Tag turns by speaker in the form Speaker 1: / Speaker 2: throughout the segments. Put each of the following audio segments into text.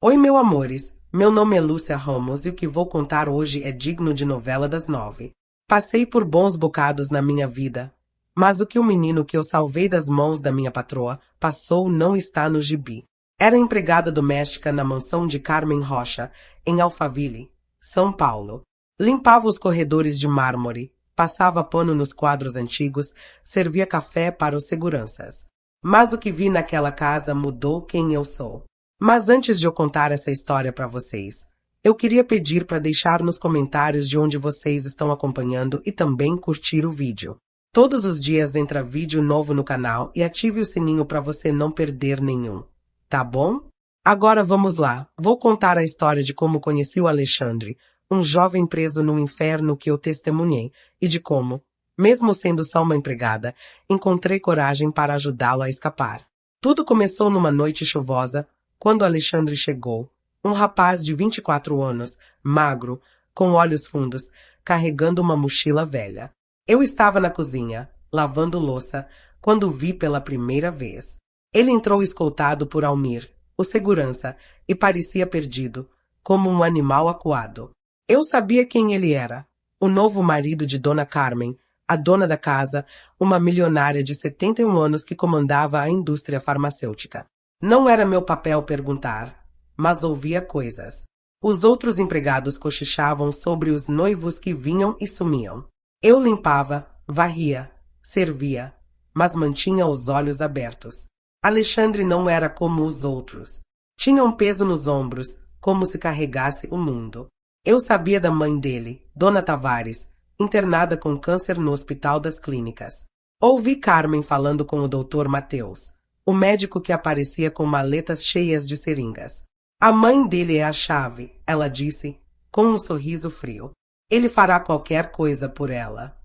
Speaker 1: Oi, meu amores. Meu nome é Lúcia Ramos e o que vou contar hoje é digno de novela das 9. Passei por bons bocados na minha vida, mas o que o menino que eu salvei das mãos da minha patroa passou não está no gibi. Era empregada doméstica na mansão de Carmen Rocha, em Alphaville, São Paulo. Limpava os corredores de mármore, passava pano nos quadros antigos, servia café para os seguranças. Mas o que vi naquela casa mudou quem eu sou. Mas antes de eu contar essa história para vocês, eu queria pedir para deixar nos comentários de onde vocês estão acompanhando e também curtir o vídeo. Todos os dias entra vídeo novo no canal e ative o sininho para você não perder nenhum. Tá bom? Agora vamos lá. Vou contar a história de como conheci o Alexandre, um jovem preso no inferno que eu testemunhei, e de como, mesmo sendo só uma empregada, encontrei coragem para ajudá-lo a escapar. Tudo começou numa noite chuvosa, quando Alexandre chegou, um rapaz de 24 anos, magro, com olhos fundos, carregando uma mochila velha. Eu estava na cozinha, lavando louça, quando o vi pela primeira vez. Ele entrou escoltado por Almir, o segurança, e parecia perdido, como um animal acuado. Eu sabia quem ele era, o novo marido de Dona Carmen, a dona da casa, uma milionária de 71 anos que comandava a indústria farmacêutica. Não era meu papel perguntar, mas ouvia coisas. Os outros empregados cochichavam sobre os noivos que vinham e sumiam. Eu limpava, varria, servia, mas mantinha os olhos abertos. Alexandre não era como os outros. Tinha um peso nos ombros, como se carregasse o mundo. Eu sabia da mãe dele, Dona Tavares, internada com câncer no Hospital das Clínicas. Ouvi Carmen falando com o Dr. Mateus, o médico que aparecia com maletas cheias de seringas. A mãe dele é a chave, ela disse, com um sorriso frio. Ele fará qualquer coisa por ela.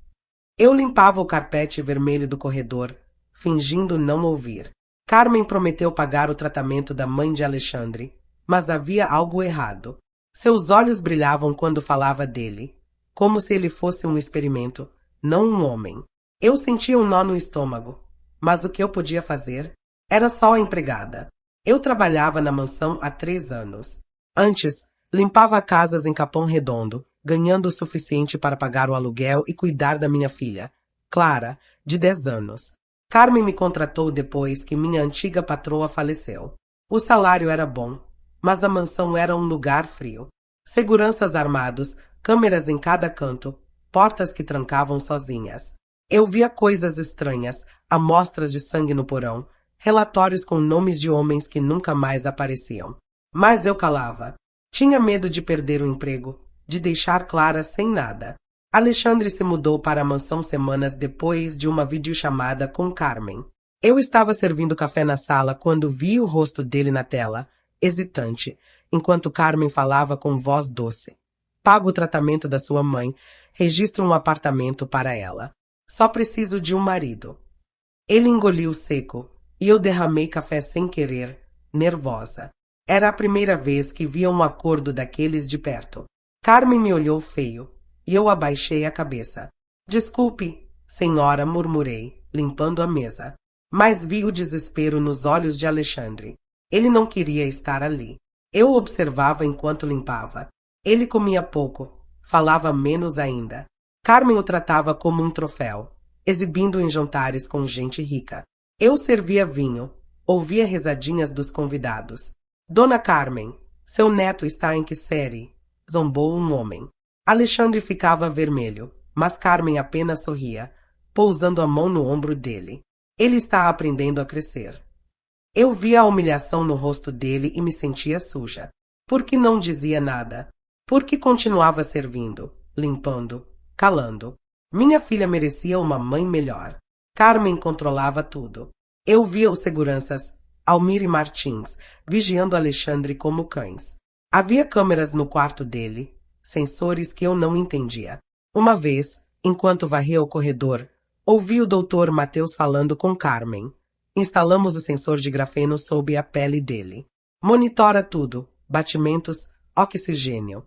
Speaker 1: Eu limpava o carpete vermelho do corredor, fingindo não ouvir. Carmen prometeu pagar o tratamento da mãe de Alexandre, mas havia algo errado. Seus olhos brilhavam quando falava dele, como se ele fosse um experimento, não um homem. Eu sentia um nó no estômago, mas o que eu podia fazer? Era só a empregada. Eu trabalhava na mansão há 3 anos. Antes, limpava casas em Capão Redondo, ganhando o suficiente para pagar o aluguel e cuidar da minha filha, Clara, de 10 anos. Carmen me contratou depois que minha antiga patroa faleceu. O salário era bom, mas a mansão era um lugar frio. Seguranças armados, câmeras em cada canto, portas que trancavam sozinhas. Eu via coisas estranhas, amostras de sangue no porão, relatórios com nomes de homens que nunca mais apareciam. Mas eu calava. Tinha medo de perder o emprego, de deixar Clara sem nada. Alexandre se mudou para a mansão semanas depois de uma videochamada com Carmen. Eu estava servindo café na sala quando vi o rosto dele na tela, hesitante, enquanto Carmen falava com voz doce. Pago o tratamento da sua mãe, registro um apartamento para ela. Só preciso de um marido. Ele engoliu seco, e eu derramei café sem querer, nervosa. Era a primeira vez que via um acordo daqueles de perto. Carmen me olhou feio, e eu abaixei a cabeça. Desculpe, senhora, murmurei, limpando a mesa. Mas vi o desespero nos olhos de Alexandre. Ele não queria estar ali. Eu observava enquanto limpava. Ele comia pouco, falava menos ainda. Carmen o tratava como um troféu, exibindo em jantares com gente rica. Eu servia vinho, ouvia risadinhas dos convidados. Dona Carmen, seu neto está em que série? Zombou um homem. Alexandre ficava vermelho, mas Carmen apenas sorria, pousando a mão no ombro dele. Ele está aprendendo a crescer. Eu via a humilhação no rosto dele e me sentia suja. Por que não dizia nada? Por que continuava servindo, limpando, calando? Minha filha merecia uma mãe melhor. Carmen controlava tudo. Eu via os seguranças, Almir e Martins, vigiando Alexandre como cães. Havia câmeras no quarto dele, sensores que eu não entendia. Uma vez, enquanto varria o corredor, ouvi o Dr. Mateus falando com Carmen. Instalamos o sensor de grafeno sob a pele dele. Monitora tudo, batimentos, oxigênio.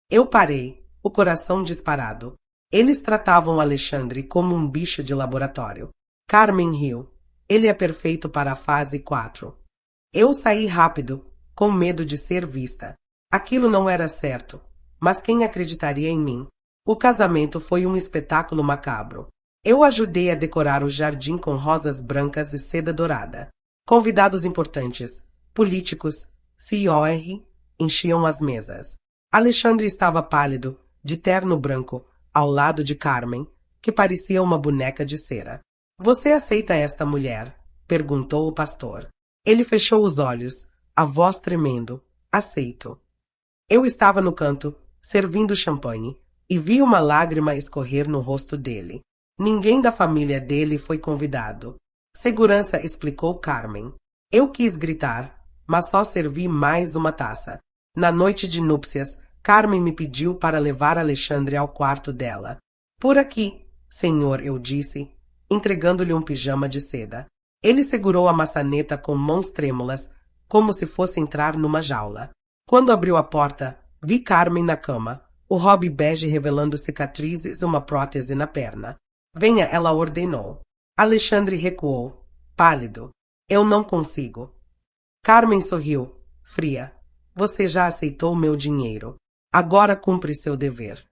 Speaker 1: Eu parei, o coração disparado. Eles tratavam Alexandre como um bicho de laboratório. Carmen riu. Ele é perfeito para a fase 4. Eu saí rápido, com medo de ser vista. Aquilo não era certo, mas quem acreditaria em mim? O casamento foi um espetáculo macabro. Eu ajudei a decorar o jardim com rosas brancas e seda dourada. Convidados importantes, políticos, CEOs, enchiam as mesas. Alexandre estava pálido, de terno branco, ao lado de Carmen, que parecia uma boneca de cera. Você aceita esta mulher? Perguntou o pastor. Ele fechou os olhos, a voz tremendo. Aceito. Eu estava no canto, servindo champanhe, e vi uma lágrima escorrer no rosto dele. Ninguém da família dele foi convidado. Segurança, explicou Carmen. Eu quis gritar, mas só servi mais uma taça. Na noite de núpcias, Carmen me pediu para levar Alexandre ao quarto dela. Por aqui, senhor, eu disse, entregando-lhe um pijama de seda. Ele segurou a maçaneta com mãos trêmulas, como se fosse entrar numa jaula. Quando abriu a porta, vi Carmen na cama, o robe bege revelando cicatrizes e uma prótese na perna. Venha, ela ordenou. Alexandre recuou, pálido. Eu não consigo. Carmen sorriu, fria. Você já aceitou meu dinheiro. Agora cumpre seu dever.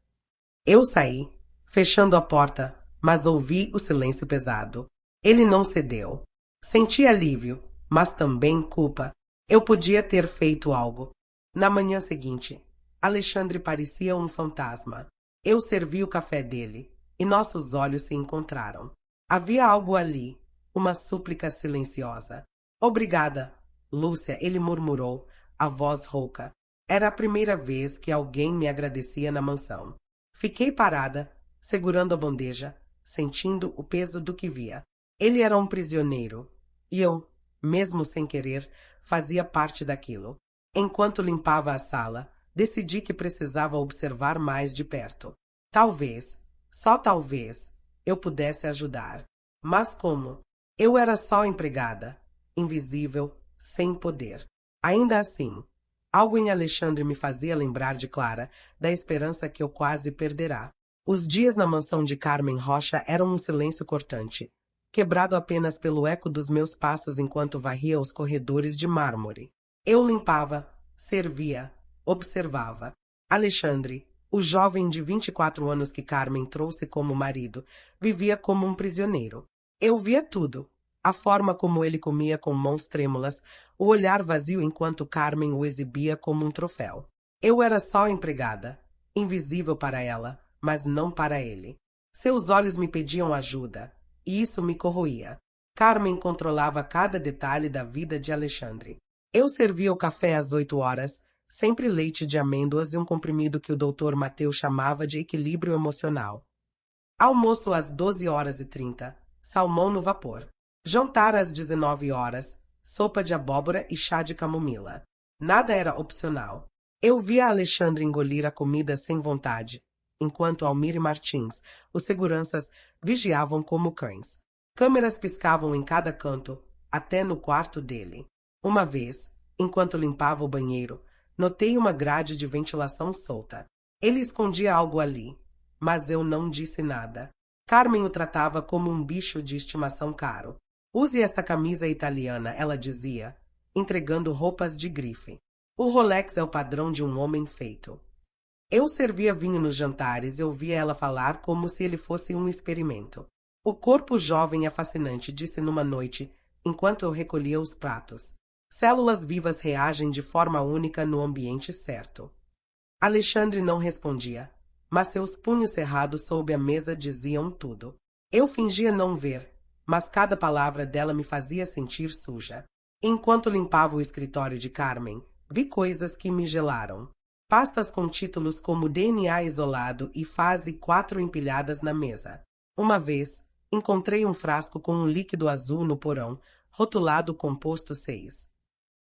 Speaker 1: Eu saí, fechando a porta, mas ouvi o silêncio pesado. Ele não cedeu. Senti alívio, mas também culpa. Eu podia ter feito algo. Na manhã seguinte, Alexandre parecia um fantasma. Eu servi o café dele, e nossos olhos se encontraram. Havia algo ali, uma súplica silenciosa. Obrigada, Lúcia, ele murmurou, a voz rouca. Era a primeira vez que alguém me agradecia na mansão. Fiquei parada, segurando a bandeja, sentindo o peso do que via. Ele era um prisioneiro, e eu, mesmo sem querer, fazia parte daquilo. Enquanto limpava a sala, decidi que precisava observar mais de perto. Talvez, só talvez, eu pudesse ajudar. Mas como? Eu era só empregada, invisível, sem poder. Ainda assim, algo em Alexandre me fazia lembrar de Clara, da esperança que eu quase perderá. Os dias na mansão de Carmen Rocha eram um silêncio cortante, quebrado apenas pelo eco dos meus passos enquanto varria os corredores de mármore. Eu limpava, servia, observava. Alexandre, o jovem de 24 anos que Carmen trouxe como marido, vivia como um prisioneiro. Eu via tudo. A forma como ele comia com mãos trêmulas, o olhar vazio enquanto Carmen o exibia como um troféu. Eu era só empregada, invisível para ela, mas não para ele. Seus olhos me pediam ajuda, e isso me corroía. Carmen controlava cada detalhe da vida de Alexandre. Eu servia o café às 8 horas, sempre leite de amêndoas e um comprimido que o Dr. Mateus chamava de equilíbrio emocional. Almoço às 12h30, salmão no vapor. Jantar às 19 horas, sopa de abóbora e chá de camomila. Nada era opcional. Eu via Alexandre engolir a comida sem vontade, enquanto Almir e Martins, os seguranças, vigiavam como cães. Câmeras piscavam em cada canto, até no quarto dele. Uma vez, enquanto limpava o banheiro, notei uma grade de ventilação solta. Ele escondia algo ali, mas eu não disse nada. Carmen o tratava como um bicho de estimação caro. Use esta camisa italiana, ela dizia, entregando roupas de grife. O Rolex é o padrão de um homem feito. Eu servia vinho nos jantares e ouvia ela falar como se ele fosse um experimento. O corpo jovem é fascinante, disse numa noite, enquanto eu recolhia os pratos. Células vivas reagem de forma única no ambiente certo. Alexandre não respondia, mas seus punhos cerrados sob a mesa diziam tudo. Eu fingia não ver, mas cada palavra dela me fazia sentir suja. Enquanto limpava o escritório de Carmen, vi coisas que me gelaram. Pastas com títulos como DNA isolado e fase 4 empilhadas na mesa. Uma vez, encontrei um frasco com um líquido azul no porão, rotulado composto 6.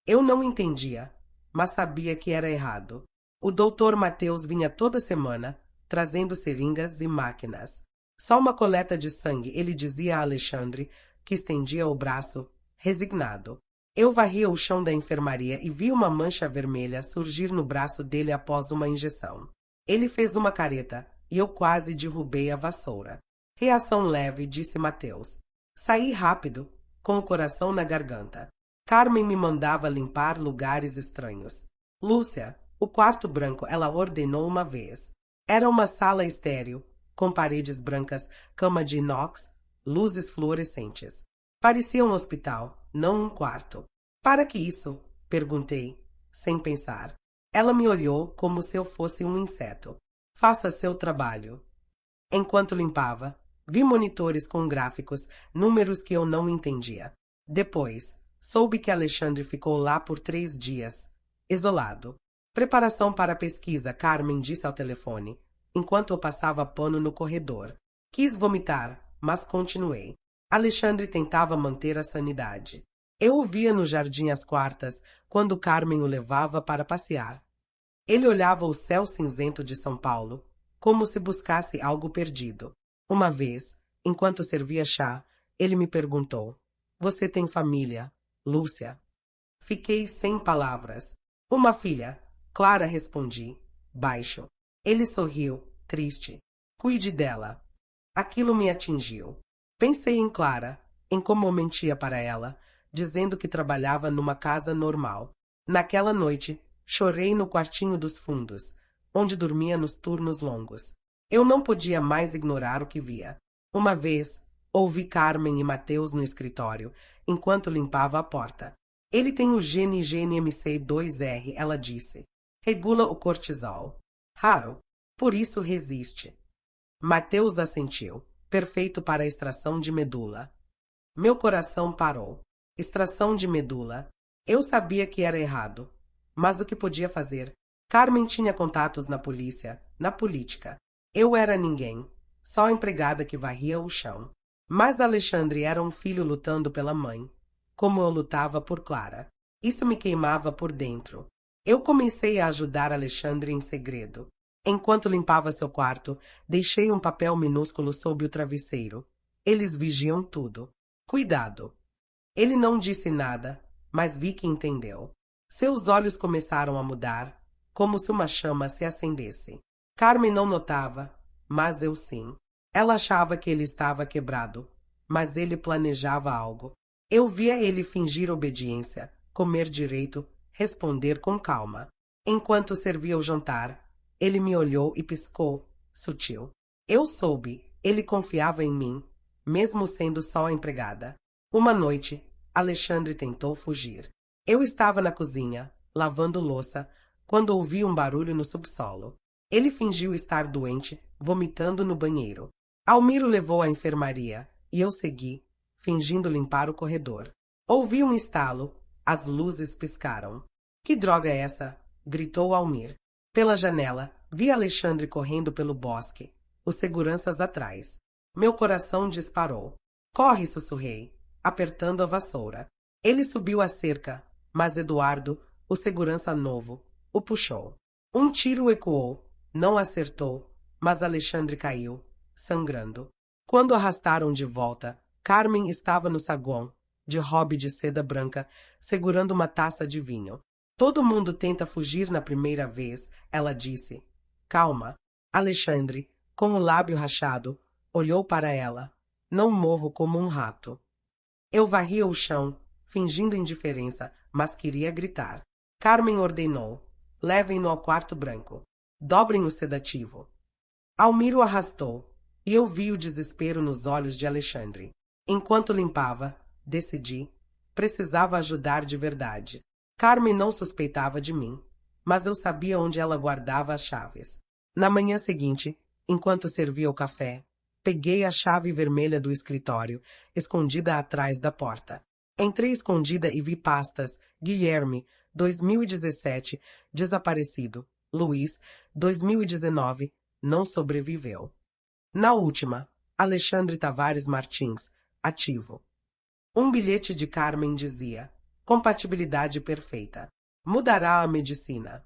Speaker 1: Eu não entendia, mas sabia que era errado. O Dr. Mateus vinha toda semana, trazendo seringas e máquinas. Só uma coleta de sangue, ele dizia a Alexandre, que estendia o braço, resignado. Eu varria o chão da enfermaria e vi uma mancha vermelha surgir no braço dele após uma injeção. Ele fez uma careta e eu quase derrubei a vassoura. Reação leve, disse Mateus. Saí rápido, com o coração na garganta. Carmen me mandava limpar lugares estranhos. Lúcia, o quarto branco, ela ordenou uma vez. Era uma sala estéril, com paredes brancas, cama de inox, luzes fluorescentes. Parecia um hospital, não um quarto. Para que isso? Perguntei, sem pensar. Ela me olhou como se eu fosse um inseto. Faça seu trabalho. Enquanto limpava, vi monitores com gráficos, números que eu não entendia. Depois, soube que Alexandre ficou lá por 3 dias, isolado. Preparação para a pesquisa, Carmen disse ao telefone, enquanto eu passava pano no corredor. Quis vomitar, mas continuei. Alexandre tentava manter a sanidade. Eu o via no jardim às quartas, quando Carmen o levava para passear. Ele olhava o céu cinzento de São Paulo, como se buscasse algo perdido. Uma vez, enquanto servia chá, ele me perguntou: Você tem família, Lúcia? Fiquei sem palavras. Uma filha, Clara, respondi, baixo. Ele sorriu, triste. Cuide dela. Aquilo me atingiu. Pensei em Clara, em como eu mentia para ela, dizendo que trabalhava numa casa normal. Naquela noite, chorei no quartinho dos fundos, onde dormia nos turnos longos. Eu não podia mais ignorar o que via. Uma vez, ouvi Carmen e Mateus no escritório, enquanto limpava a porta. Ele tem o gene GNMC2R, ela disse. Regula o cortisol. Raro. Por isso resiste. Mateus assentiu. Perfeito para a extração de medula. Meu coração parou. Extração de medula. Eu sabia que era errado. Mas o que podia fazer? Carmen tinha contatos na polícia, na política. Eu era ninguém, só a empregada que varria o chão. Mas Alexandre era um filho lutando pela mãe, como eu lutava por Clara. Isso me queimava por dentro. Eu comecei a ajudar Alexandre em segredo. Enquanto limpava seu quarto, deixei um papel minúsculo sob o travesseiro. Eles vigiam tudo. Cuidado. Ele não disse nada, mas vi que entendeu. Seus olhos começaram a mudar, como se uma chama se acendesse. Carmen não notava, mas eu sim. Ela achava que ele estava quebrado, mas ele planejava algo. Eu via ele fingir obediência, comer direito, responder com calma. Enquanto servia o jantar, ele me olhou e piscou, sutil. Eu soube, ele confiava em mim, mesmo sendo só a empregada. Uma noite, Alexandre tentou fugir. Eu estava na cozinha, lavando louça, quando ouvi um barulho no subsolo. Ele fingiu estar doente, vomitando no banheiro. Almiro levou à enfermaria, e eu segui, fingindo limpar o corredor. Ouvi um estalo, as luzes piscaram. Que droga é essa? Gritou Almir. Pela janela, vi Alexandre correndo pelo bosque, os seguranças atrás. Meu coração disparou. Corre, sussurrei, apertando a vassoura. Ele subiu a cerca, mas Eduardo, o segurança novo, o puxou. Um tiro ecoou, não acertou, mas Alexandre caiu, sangrando. Quando arrastaram de volta, Carmen estava no saguão, de robe de seda branca, segurando uma taça de vinho. Todo mundo tenta fugir na primeira vez, ela disse. Calma. Alexandre, com o lábio rachado, olhou para ela. Não morro como um rato. Eu varria o chão, fingindo indiferença, mas queria gritar. Carmen ordenou. Levem-no ao quarto branco. Dobrem o sedativo. Almiro arrastou, e eu vi o desespero nos olhos de Alexandre. Enquanto limpava, decidi, precisava ajudar de verdade. Carmen não suspeitava de mim, mas eu sabia onde ela guardava as chaves. Na manhã seguinte, enquanto servia o café, peguei a chave vermelha do escritório, escondida atrás da porta. Entrei escondida e vi pastas. Guilherme, 2017, desaparecido. Luiz, 2019, não sobreviveu. Na última, Alexandre Tavares Martins, ativo. Um bilhete de Carmen dizia: compatibilidade perfeita. Mudará a medicina.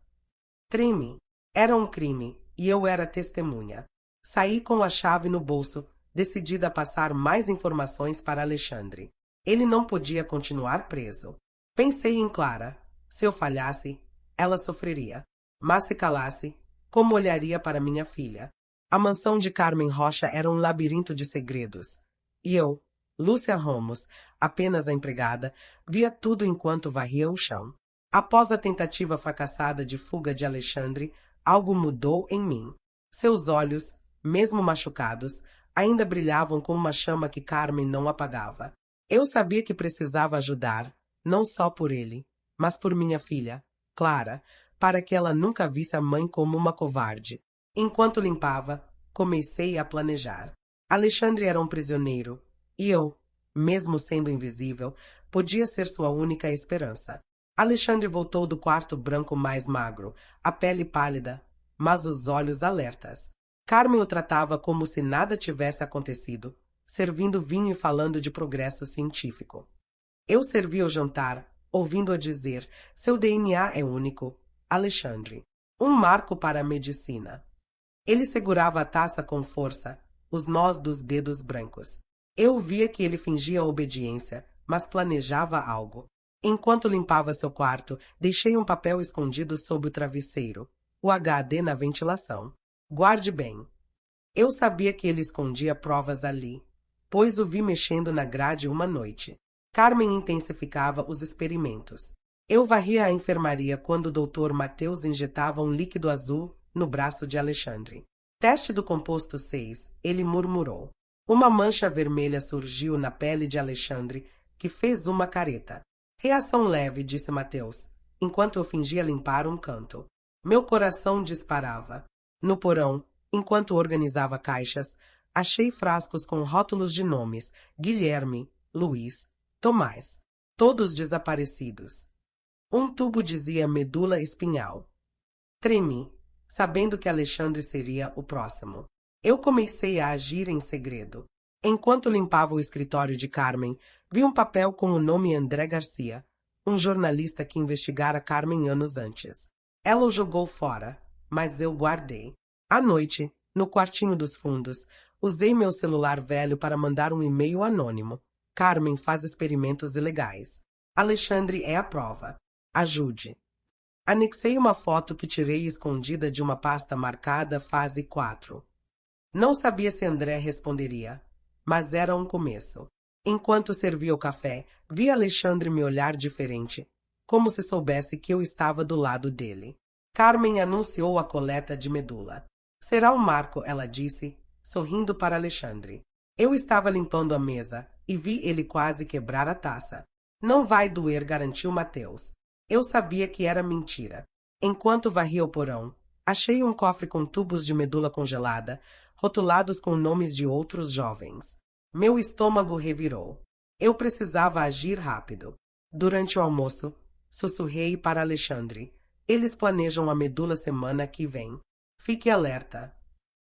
Speaker 1: Treme. Era um crime, e eu era testemunha. Saí com a chave no bolso, decidida a passar mais informações para Alexandre. Ele não podia continuar preso. Pensei em Clara. Se eu falhasse, ela sofreria. Mas se calasse, como olharia para minha filha? A mansão de Carmen Rocha era um labirinto de segredos. E eu, Lúcia Ramos, apenas a empregada, via tudo enquanto varria o chão. Após a tentativa fracassada de fuga de Alexandre, algo mudou em mim. Seus olhos, mesmo machucados, ainda brilhavam com uma chama que Carmen não apagava. Eu sabia que precisava ajudar, não só por ele, mas por minha filha, Clara, para que ela nunca visse a mãe como uma covarde. Enquanto limpava, comecei a planejar. Alexandre era um prisioneiro, e eu, mesmo sendo invisível, podia ser sua única esperança. Alexandre voltou do quarto branco mais magro, a pele pálida, mas os olhos alertas. Carmen o tratava como se nada tivesse acontecido, servindo vinho e falando de progresso científico. Eu servia o jantar, ouvindo-a dizer: seu DNA é único, Alexandre. Um marco para a medicina. Ele segurava a taça com força, os nós dos dedos brancos. Eu via que ele fingia obediência, mas planejava algo. Enquanto limpava seu quarto, deixei um papel escondido sob o travesseiro. O HD na ventilação. Guarde bem. Eu sabia que ele escondia provas ali, pois o vi mexendo na grade uma noite. Carmen intensificava os experimentos. Eu varria a enfermaria quando o Dr. Mateus injetava um líquido azul no braço de Alexandre. Teste do composto 6, ele murmurou. Uma mancha vermelha surgiu na pele de Alexandre, que fez uma careta. Reação leve, disse Mateus, enquanto eu fingia limpar um canto. Meu coração disparava. No porão, enquanto organizava caixas, achei frascos com rótulos de nomes: Guilherme, Luiz, Tomás. Todos desaparecidos. Um tubo dizia medula espinhal. Tremi, sabendo que Alexandre seria o próximo. Eu comecei a agir em segredo. Enquanto limpava o escritório de Carmen, vi um papel com o nome André Garcia, um jornalista que investigara Carmen anos antes. Ela o jogou fora, mas eu guardei. À noite, no quartinho dos fundos, usei meu celular velho para mandar um e-mail anônimo. Carmen faz experimentos ilegais. Alexandre é a prova. Ajude. Anexei uma foto que tirei escondida de uma pasta marcada fase 4. Não sabia se André responderia, mas era um começo. Enquanto servia o café, vi Alexandre me olhar diferente, como se soubesse que eu estava do lado dele. Carmen anunciou a coleta de medula. Será um marco, ela disse, sorrindo para Alexandre. Eu estava limpando a mesa e vi ele quase quebrar a taça. Não vai doer, garantiu Mateus. Eu sabia que era mentira. Enquanto varria o porão, achei um cofre com tubos de medula congelada, rotulados com nomes de outros jovens. Meu estômago revirou. Eu precisava agir rápido. Durante o almoço, sussurrei para Alexandre. Eles planejam a medula semana que vem. Fique alerta.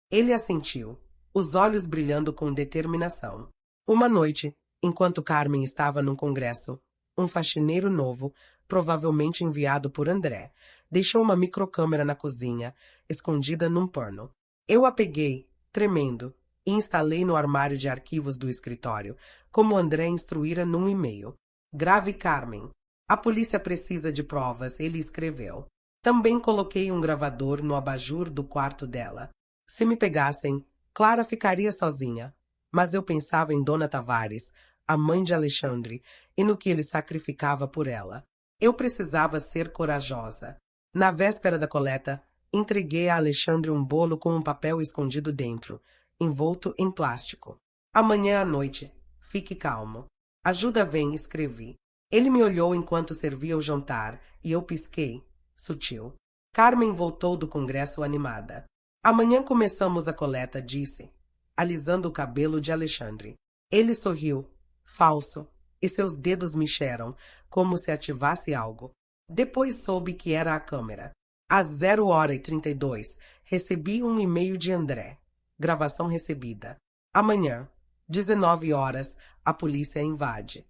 Speaker 1: Ele assentiu, os olhos brilhando com determinação. Uma noite, enquanto Carmen estava num congresso, um faxineiro novo, provavelmente enviado por André, deixou uma microcâmera na cozinha, escondida num pano. Eu a peguei, tremendo, e instalei no armário de arquivos do escritório, como André instruíra num e-mail. Grave Carmen. A polícia precisa de provas, ele escreveu. Também coloquei um gravador no abajur do quarto dela. Se me pegassem, Clara ficaria sozinha. Mas eu pensava em Dona Tavares, a mãe de Alexandre, e no que ele sacrificava por ela. Eu precisava ser corajosa. Na véspera da coleta, entreguei a Alexandre um bolo com um papel escondido dentro, envolto em plástico. Amanhã à noite, fique calmo. Ajuda vem, escrevi. Ele me olhou enquanto servia o jantar, e eu pisquei, sutil. Carmen voltou do congresso animada. Amanhã começamos a coleta, disse, alisando o cabelo de Alexandre. Ele sorriu, falso, e seus dedos mexeram, como se ativasse algo. Depois soube que era a câmera. Às 0h32, recebi um e-mail de André. Gravação recebida. Amanhã, 19h, a polícia invade.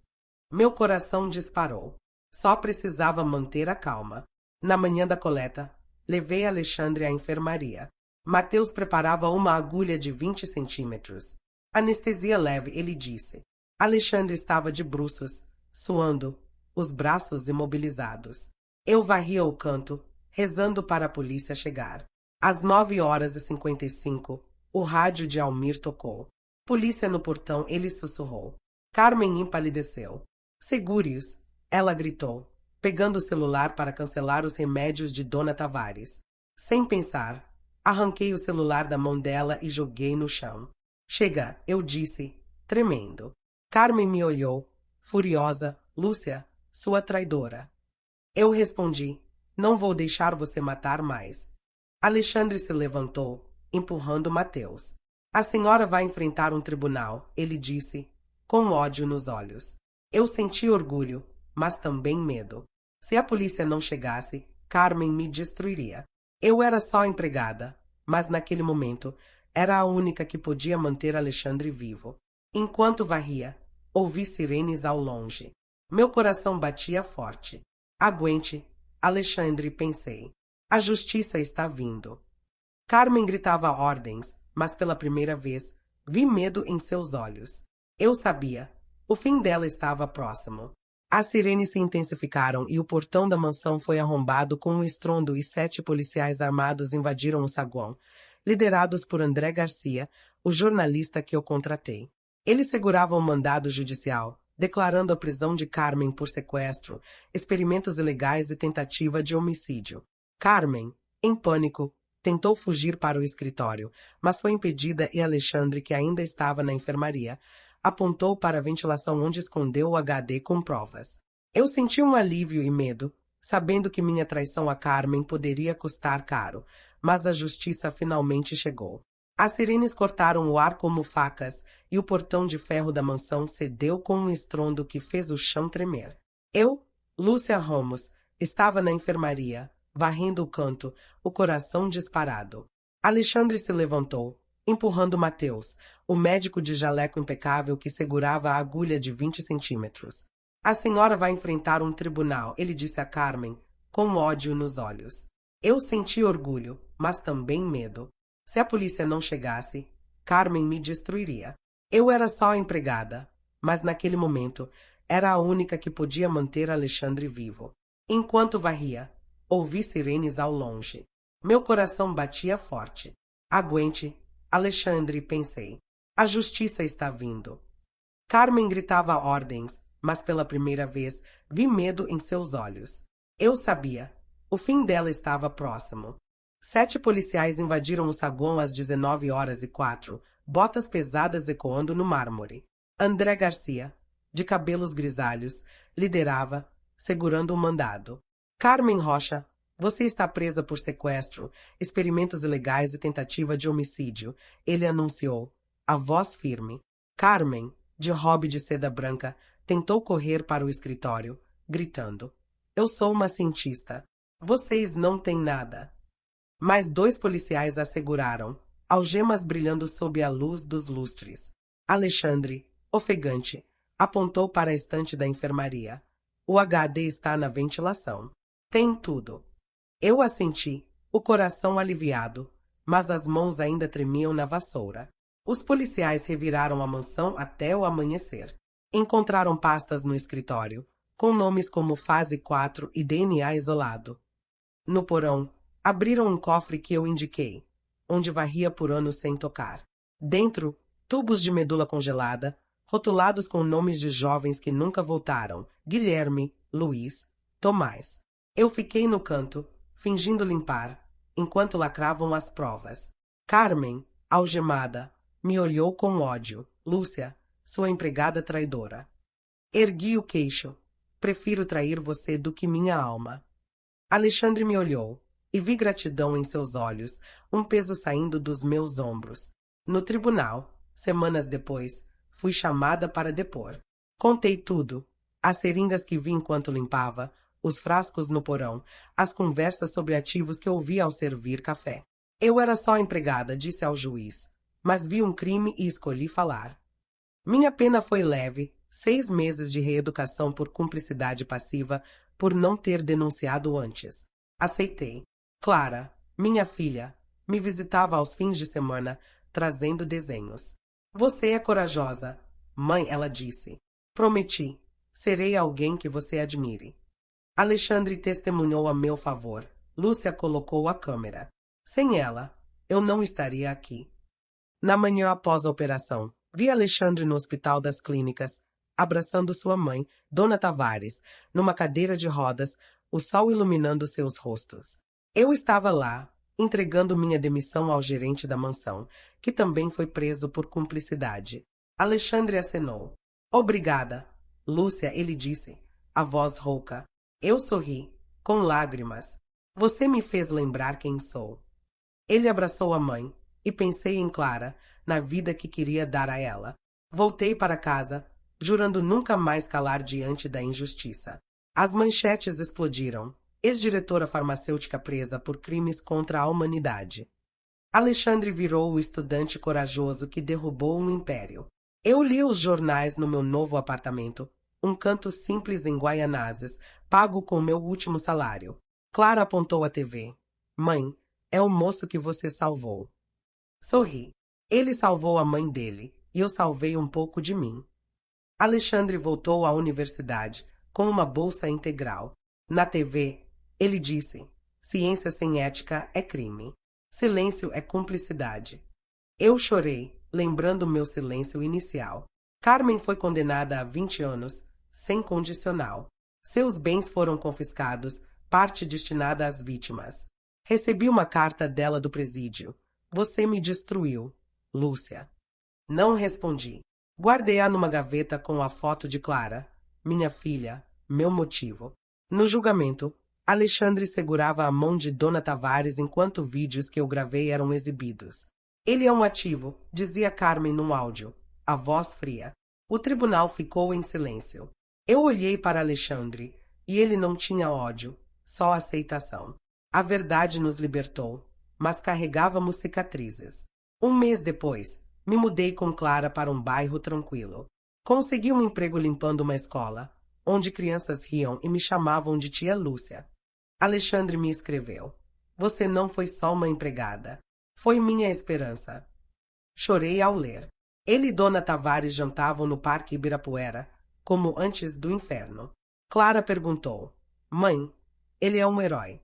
Speaker 1: Meu coração disparou. Só precisava manter a calma. Na manhã da coleta, levei Alexandre à enfermaria. Mateus preparava uma agulha de 20 centímetros. Anestesia leve, ele disse. Alexandre estava de bruços, suando, os braços imobilizados. Eu varria o canto, rezando para a polícia chegar. Às 9h55, o rádio de Almir tocou. Polícia no portão, ele sussurrou. Carmen empalideceu. Segure-os, ela gritou, pegando o celular para cancelar os remédios de Dona Tavares. Sem pensar, arranquei o celular da mão dela e joguei no chão. Chega, eu disse, tremendo. Carmen me olhou, furiosa. Lúcia, sua traidora. Eu respondi, não vou deixar você matar mais. Alexandre se levantou, empurrando Mateus. A senhora vai enfrentar um tribunal, ele disse, com ódio nos olhos. Eu senti orgulho, mas também medo. Se a polícia não chegasse, Carmen me destruiria. Eu era só empregada, mas naquele momento era a única que podia manter Alexandre vivo. Enquanto varria, ouvi sirenes ao longe. Meu coração batia forte. Aguente, Alexandre, pensei. A justiça está vindo. Carmen gritava ordens, mas pela primeira vez vi medo em seus olhos. Eu sabia. O fim dela estava próximo. As sirenes se intensificaram e o portão da mansão foi arrombado com um estrondo e 7 policiais armados invadiram o saguão, liderados por André Garcia, o jornalista que eu contratei. Eles seguravam o mandado judicial, declarando a prisão de Carmen por sequestro, experimentos ilegais e tentativa de homicídio. Carmen, em pânico, tentou fugir para o escritório, mas foi impedida e Alexandre, que ainda estava na enfermaria, apontou para a ventilação onde escondeu o HD com provas. Eu senti um alívio e medo, sabendo que minha traição a Carmen poderia custar caro, mas a justiça finalmente chegou. As sirenes cortaram o ar como facas e o portão de ferro da mansão cedeu com um estrondo que fez o chão tremer. Eu, Lúcia Ramos, estava na enfermaria, varrendo o canto, o coração disparado. Alexandre se levantou, empurrando Mateus, o médico de jaleco impecável que segurava a agulha de 20 centímetros. A senhora vai enfrentar um tribunal, ele disse a Carmen, com ódio nos olhos. Eu senti orgulho, mas também medo. Se a polícia não chegasse, Carmen me destruiria. Eu era só a empregada, mas naquele momento era a única que podia manter Alexandre vivo. Enquanto varria, ouvi sirenes ao longe. Meu coração batia forte. Aguente, Alexandre, pensei. A justiça está vindo. Carmen gritava ordens, mas pela primeira vez vi medo em seus olhos. Eu sabia. O fim dela estava próximo. 7 policiais invadiram o saguão às 19h04, botas pesadas ecoando no mármore. André Garcia, de cabelos grisalhos, liderava, segurando o mandado. Carmen Rocha, você está presa por sequestro, experimentos ilegais e tentativa de homicídio, ele anunciou, a voz firme. Carmen, de robe de seda branca, tentou correr para o escritório, gritando. Eu sou uma cientista. Vocês não têm nada. Mas 2 policiais a seguraram, algemas brilhando sob a luz dos lustres. Alexandre, ofegante, apontou para a estante da enfermaria. O HD está na ventilação. Tem tudo. Eu assenti, o coração aliviado, mas as mãos ainda tremiam na vassoura. Os policiais reviraram a mansão até o amanhecer. Encontraram pastas no escritório, com nomes como Fase 4 e DNA isolado. No porão, abriram um cofre que eu indiquei, onde varria por anos sem tocar. Dentro, tubos de medula congelada, rotulados com nomes de jovens que nunca voltaram, Guilherme, Luiz, Tomás. Eu fiquei no canto, fingindo limpar, enquanto lacravam as provas. Carmen, algemada, me olhou com ódio. Lúcia, sua empregada traidora. Ergui o queixo. Prefiro trair você do que minha alma. Alexandre me olhou, e vi gratidão em seus olhos, um peso saindo dos meus ombros. No tribunal, semanas depois, fui chamada para depor. Contei tudo, as seringas que vi enquanto limpava, os frascos no porão, as conversas sobre ativos que ouvi ao servir café. Eu era só empregada, disse ao juiz, mas vi um crime e escolhi falar. Minha pena foi leve, 6 meses de reeducação por cumplicidade passiva, por não ter denunciado antes. Aceitei. Clara, minha filha, me visitava aos fins de semana, trazendo desenhos. Você é corajosa, mãe, ela disse. Prometi. Serei alguém que você admire. Alexandre testemunhou a meu favor. Lúcia colocou a câmera. Sem ela, eu não estaria aqui. Na manhã após a operação, vi Alexandre no Hospital das Clínicas, abraçando sua mãe, Dona Tavares, numa cadeira de rodas, o sol iluminando seus rostos. Eu estava lá, entregando minha demissão ao gerente da mansão, que também foi preso por cumplicidade. Alexandre acenou. Obrigada, Lúcia, ele disse, a voz rouca. Eu sorri, com lágrimas. Você me fez lembrar quem sou. Ele abraçou a mãe, e pensei em Clara, na vida que queria dar a ela. Voltei para casa, jurando nunca mais calar diante da injustiça. As manchetes explodiram. Ex-diretora farmacêutica presa por crimes contra a humanidade. Alexandre virou o estudante corajoso que derrubou um império. Eu li os jornais no meu novo apartamento, um canto simples em Guaianazes, pago com meu último salário. Clara apontou a TV. Mãe, é o moço que você salvou. Sorri. Ele salvou a mãe dele, e eu salvei um pouco de mim. Alexandre voltou à universidade, com uma bolsa integral. Na TV, ele disse, ciência sem ética é crime. Silêncio é cumplicidade. Eu chorei, lembrando meu silêncio inicial. Carmen foi condenada a 20 anos, sem condicional. Seus bens foram confiscados, parte destinada às vítimas. Recebi uma carta dela do presídio. Você me destruiu, Lúcia. Não respondi. Guardei-a numa gaveta com a foto de Clara, minha filha, meu motivo. No julgamento, Alexandre segurava a mão de Dona Tavares enquanto vídeos que eu gravei eram exibidos. Ele é um ativo, dizia Carmen num áudio, a voz fria. O tribunal ficou em silêncio. Eu olhei para Alexandre, e ele não tinha ódio, só aceitação. A verdade nos libertou, mas carregávamos cicatrizes. Um mês depois, me mudei com Clara para um bairro tranquilo. Consegui um emprego limpando uma escola, onde crianças riam e me chamavam de tia Lúcia. Alexandre me escreveu. Você não foi só uma empregada. Foi minha esperança. Chorei ao ler. Ele e Dona Tavares jantavam no Parque Ibirapuera, como antes do inferno. Clara perguntou. Mãe, ele é um herói.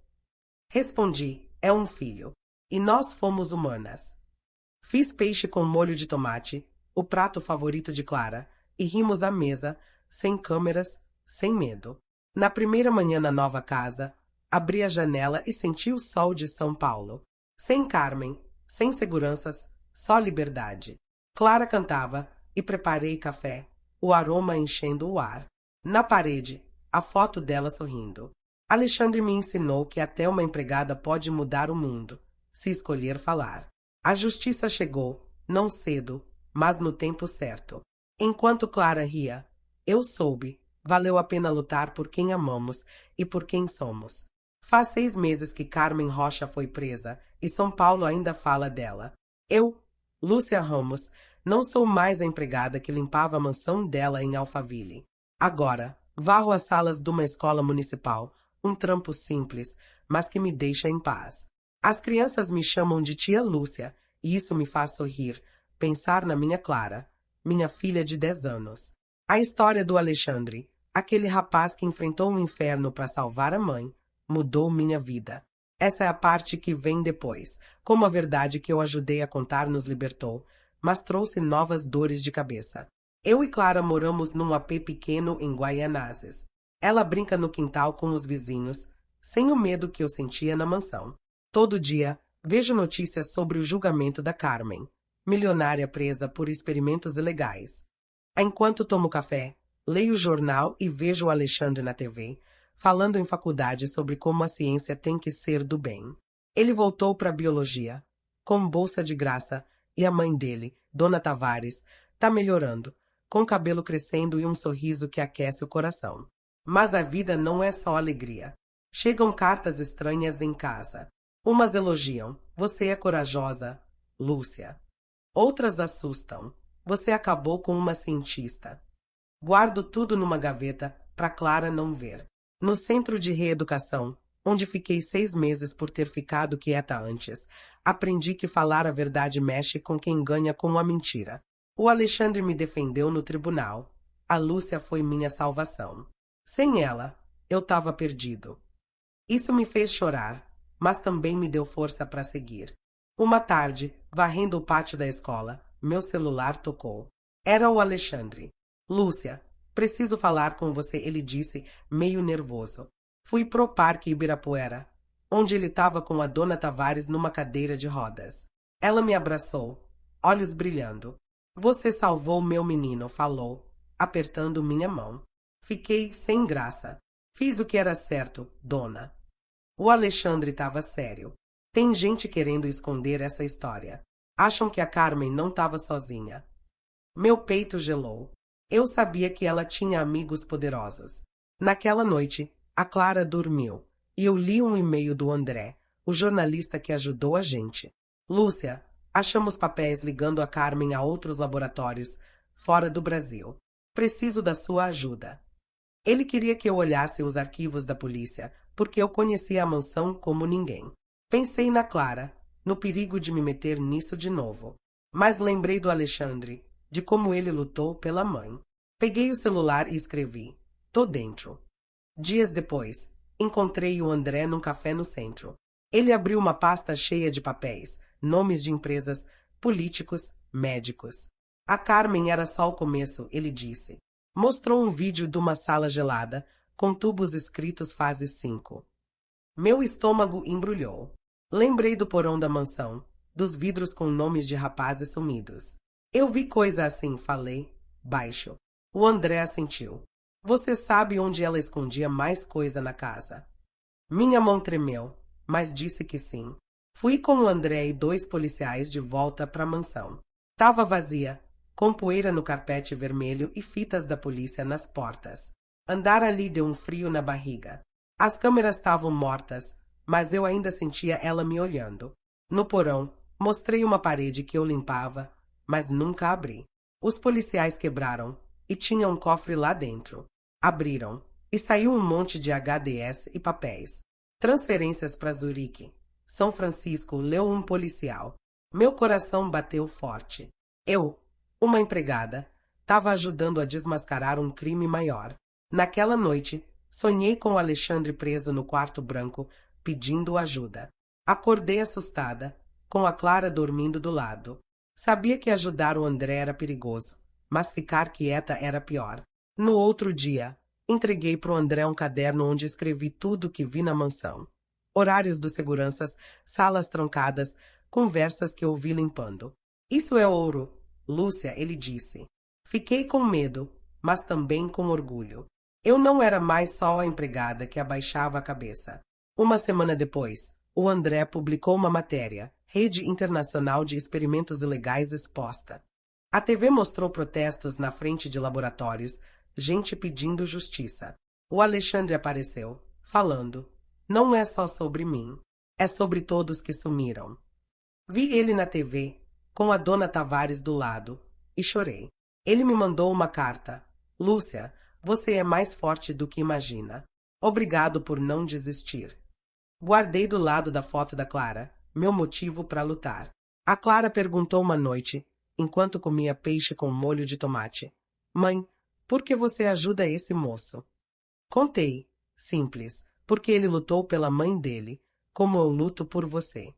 Speaker 1: Respondi, é um filho. E nós fomos humanas. Fiz peixe com molho de tomate, o prato favorito de Clara, e rimos à mesa, sem câmeras, sem medo. Na primeira manhã na nova casa, abri a janela e senti o sol de São Paulo. Sem Carmen, sem seguranças, só liberdade. Clara cantava e preparei café, o aroma enchendo o ar. Na parede, a foto dela sorrindo. Alexandre me ensinou que até uma empregada pode mudar o mundo, se escolher falar. A justiça chegou, não cedo, mas no tempo certo. Enquanto Clara ria, eu soube, valeu a pena lutar por quem amamos e por quem somos. Faz 6 meses que Carmen Rocha foi presa e São Paulo ainda fala dela. Eu, Lúcia Ramos, não sou mais a empregada que limpava a mansão dela em Alphaville. Agora, varro as salas de uma escola municipal, um trampo simples, mas que me deixa em paz. As crianças me chamam de tia Lúcia, e isso me faz sorrir, pensar na minha Clara, minha filha de 10 anos. A história do Alexandre, aquele rapaz que enfrentou um inferno para salvar a mãe, mudou minha vida. Essa é a parte que vem depois, como a verdade que eu ajudei a contar nos libertou, mas trouxe novas dores de cabeça. Eu e Clara moramos num AP pequeno em Guaianazes. Ela brinca no quintal com os vizinhos, sem o medo que eu sentia na mansão. Todo dia, vejo notícias sobre o julgamento da Carmen, milionária presa por experimentos ilegais. Enquanto tomo café, leio o jornal e vejo o Alexandre na TV, falando em faculdade sobre como a ciência tem que ser do bem. Ele voltou para a biologia, com bolsa de graça, e a mãe dele, Dona Tavares, tá melhorando, com cabelo crescendo e um sorriso que aquece o coração. Mas a vida não é só alegria. Chegam cartas estranhas em casa. Umas elogiam. Você é corajosa, Lúcia. Outras assustam. Você acabou com uma cientista. Guardo tudo numa gaveta para Clara não ver. No centro de reeducação, onde fiquei 6 meses por ter ficado quieta antes, aprendi que falar a verdade mexe com quem ganha com a mentira. O Alexandre me defendeu no tribunal. A Lúcia foi minha salvação. Sem ela, eu estava perdido. Isso me fez chorar, mas também me deu força para seguir. Uma tarde, varrendo o pátio da escola, meu celular tocou. Era o Alexandre. Lúcia, Preciso falar com você, ele disse, meio nervoso. Fui pro Parque Ibirapuera, onde ele estava com a dona Tavares numa cadeira de rodas. Ela me abraçou, olhos brilhando. Você salvou meu menino, falou, apertando minha mão. Fiquei sem graça. Fiz o que era certo, dona. O Alexandre estava sério. Tem gente querendo esconder essa história. Acham que a Carmen não estava sozinha. Meu peito gelou. Eu sabia que ela tinha amigos poderosos. Naquela noite, a Clara dormiu, e eu li um e-mail do André, o jornalista que ajudou a gente. Lúcia, achamos papéis ligando a Carmen a outros laboratórios, fora do Brasil. Preciso da sua ajuda. Ele queria que eu olhasse os arquivos da polícia, porque eu conhecia a mansão como ninguém. Pensei na Clara, no perigo de me meter nisso de novo. Mas lembrei do Alexandre, de como ele lutou pela mãe. Peguei o celular e escrevi. Tô dentro. Dias depois, encontrei o André num café no centro. Ele abriu uma pasta cheia de papéis, nomes de empresas, políticos, médicos. A Carmen era só o começo, ele disse. Mostrou um vídeo de uma sala gelada, com tubos escritos fase 5. Meu estômago embrulhou. Lembrei do porão da mansão, dos vidros com nomes de rapazes sumidos. Eu vi coisa assim, falei, baixo. O André assentiu. Você sabe onde ela escondia mais coisa na casa? Minha mão tremeu, mas disse que sim. Fui com o André e 2 policiais de volta para a mansão. Tava vazia, com poeira no carpete vermelho e fitas da polícia nas portas. Andar ali deu um frio na barriga. As câmeras estavam mortas, mas eu ainda sentia ela me olhando. No porão, mostrei uma parede que eu limpava, mas nunca abri. Os policiais quebraram, e tinha um cofre lá dentro. Abriram, e saiu um monte de HDS e papéis. Transferências para Zurique. São Francisco, leu um policial. Meu coração bateu forte. Eu, uma empregada, estava ajudando a desmascarar um crime maior. Naquela noite, sonhei com Alexandre preso no quarto branco, pedindo ajuda. Acordei assustada, com a Clara dormindo do lado. Sabia que ajudar o André era perigoso, mas ficar quieta era pior. No outro dia, entreguei para o André um caderno onde escrevi tudo o que vi na mansão. Horários dos seguranças, salas trancadas, conversas que ouvi limpando. Isso é ouro, Lúcia, ele disse. Fiquei com medo, mas também com orgulho. Eu não era mais só a empregada que abaixava a cabeça. Uma semana depois, o André publicou uma matéria, Rede Internacional de Experimentos Ilegais exposta. A TV mostrou protestos na frente de laboratórios, gente pedindo justiça. O Alexandre apareceu, falando, não é só sobre mim, é sobre todos que sumiram. Vi ele na TV, com a dona Tavares do lado, e chorei. Ele me mandou uma carta. Lúcia, você é mais forte do que imagina. Obrigado por não desistir. Guardei do lado da foto da Clara, meu motivo para lutar. A Clara perguntou uma noite, enquanto comia peixe com molho de tomate. Mãe, por que você ajuda esse moço? Contei. Simples, porque ele lutou pela mãe dele, como eu luto por você.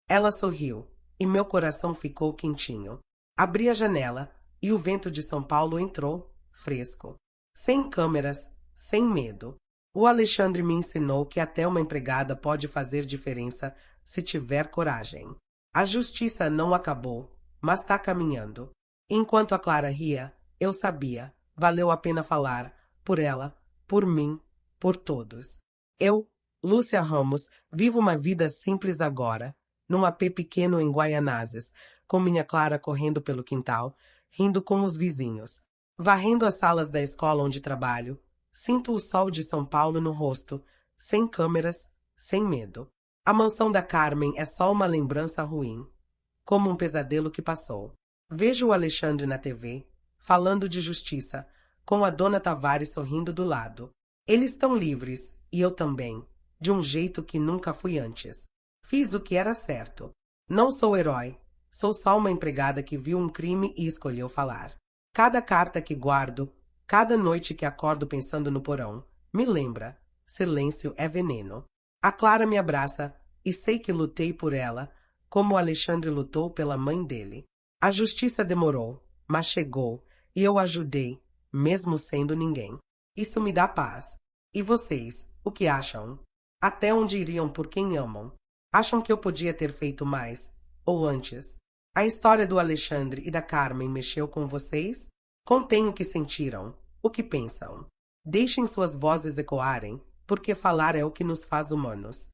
Speaker 1: Ela sorriu, e meu coração ficou quentinho. Abri a janela, e o vento de São Paulo entrou, fresco. Sem câmeras, sem medo. O Alexandre me ensinou que até uma empregada pode fazer diferença se tiver coragem. A justiça não acabou, mas está caminhando. Enquanto a Clara ria, eu sabia, valeu a pena falar, por ela, por mim, por todos. Eu, Lúcia Ramos, vivo uma vida simples agora, num apê pequeno em Guaianazes, com minha Clara correndo pelo quintal, rindo com os vizinhos. Varrendo as salas da escola onde trabalho, sinto o sol de São Paulo no rosto, sem câmeras, sem medo. A mansão da Carmen é só uma lembrança ruim, como um pesadelo que passou. Vejo o Alexandre na TV, falando de justiça, com a dona Tavares sorrindo do lado. Eles estão livres, e eu também, de um jeito que nunca fui antes. Fiz o que era certo. Não sou herói, sou só uma empregada que viu um crime e escolheu falar. Cada carta que guardo, cada noite que acordo pensando no porão, me lembra, silêncio é veneno. A Clara me abraça, e sei que lutei por ela, como o Alexandre lutou pela mãe dele. A justiça demorou, mas chegou, e eu ajudei, mesmo sendo ninguém. Isso me dá paz. E vocês, o que acham? Até onde iriam por quem amam? Acham que eu podia ter feito mais? Ou antes? A história do Alexandre e da Carmen mexeu com vocês? Contem o que sentiram, o que pensam. Deixem suas vozes ecoarem, porque falar é o que nos faz humanos.